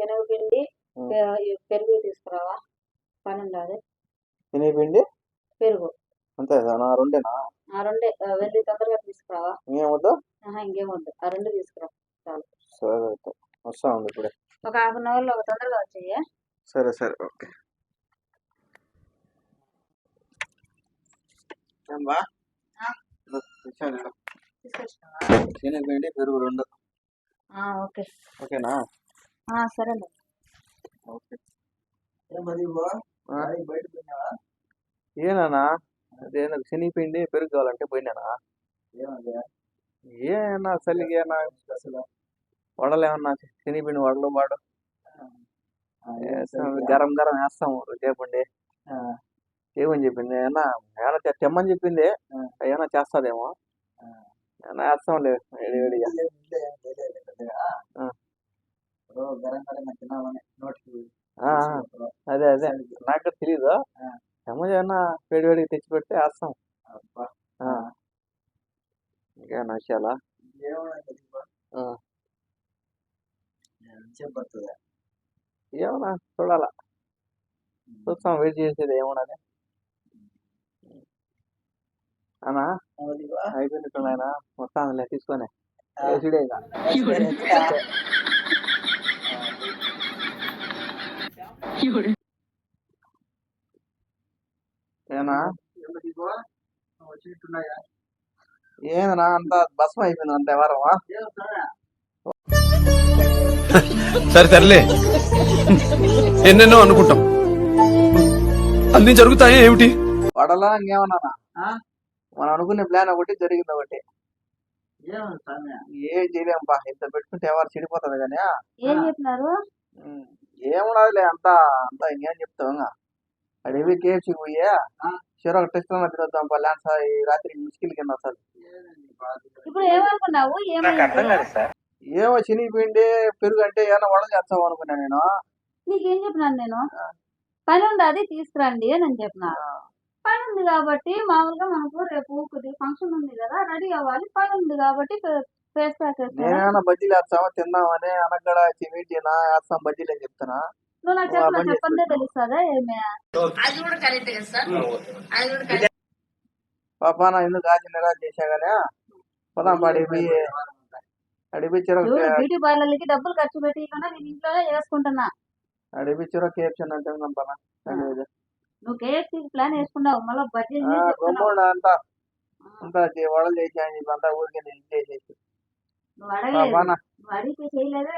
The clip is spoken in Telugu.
శనగపిండి పెరుగు తీసుకురావా, పని ఉండాలి. శనగపిండి పెరుగు అంతే నా రెండేనా? రెండే వెళ్ళి తొందరగా తీసుకురావా. ఇంకేమొద్దు? ఇంకేం వద్దు, ఆ రెండు తీసుకురా చాలు. సరే అయితే వస్తా ఉంది ఇప్పుడే. ఒక హాఫ్ అన్ అవర్ లో తొందరగా వచ్చేయి. సరే సరే ఓకే. బా శనగపిండి పెరుగు రెండు. ఓకే ఓకేనా? సరే ఓకే. ఏనా అదే శనగపిండి పెరుగు కావాలంటే పోయినానా? ఏమన్నా చలికి ఏమన్నా వడలు ఏమన్నా శనగపిండి వడలు వాడు గరం గరం వేస్తాము రేపండి. ఏమని చెప్పింది? ఏమన్నా ఏమన్నా తెమ్మని చెప్పింది, ఏమన్నా చేస్తాదేమో. ఏమన్నా వేస్తాం లేదు వేడివేడిగా. అదే అదే నాకు తెలీదు. ఏమన్నా వేడివేడిగా తెచ్చి పెడితే వేస్తాం. ఇంకేమన్నా విషయాలా? ఏమన్నా చూడాలా, చూస్తాం వెయిట్ చేసేది ఏమన్నది. అన్నా అయిపోయినట్టు ఆయన వస్తానులే తీసుకొని వేసిడేగా. ఏనా ఏదన్నా అంత భస్మం అయిపోయింది అంత వారమా? సరే సర్లే, ఎన్నెన్నో అనుకుంటాం, అన్ని జరుగుతాయి ఏమిటి? వడలా ఇంకేమన్నా మనం అనుకునే ప్లాన్ ఒకటి జరిగింది ఒకటి. ఏం చేయలేం బా, ఇంత పెట్టుకుంటే ఎవరు చెడిపోతుంది కానీ. ఏం చెప్పినారు? ఏమున్నదిలే అంతా అంతా ఇంకేం చెప్తావు. అడివి కేఎఫ్సీకి పోయి చెర ఒక టెస్ట్ తినొద్దాం ల్యాన్స్ ఈ రాత్రి ముష్కిల్ కింద వస్తుంది. ఇప్పుడు ఏమనుకున్నావు? ఏమో శనగపిండి పెరుగు అంటే ఏమన్నా వడలు చేస్తావు అనుకున్నా నేను. నీకేం చెప్పినాను నేను? పని ఉంది తీసుకురండి అని చెప్పిన. పని ఉంది కాబట్టి మామూలుగా మనకు రేపు కొద్దిగా ఫంక్షన్ ఉంది కదా, రెడీ అవ్వాలి. పని ఉంది కాబట్టి ఫేస్ ప్యాక్ నేనేమన్నా బజ్జీలు వేస్తావా తిందామని అనగడ వెయిట్ చేయనా వేస్తాం బజ్జీలు అని చెప్తున్నా. నువ్వు నాకు చెప్పందే తెలుస్తుందా ఏమే? పాపా ఎందుకు ఆశ నిరాశ చేసా గానే పదాం అడిపి బ్యూటీ పార్లర్లకి డబ్బులు ఖర్చు పెట్టి నేను ఇంట్లోనే చేసుకుంటున్నా. అడిపి చెరో కేఎఫ్సీ అంటే నువ్వు కేఎఫ్సీ ప్లాన్ వేసుకున్నావు, మళ్ళీ బడ్జెట్ అంతా అంతా వడలు చేసి అంతా ఊరికి చేసేసి నువ్వు అడిగి చేయలేదా?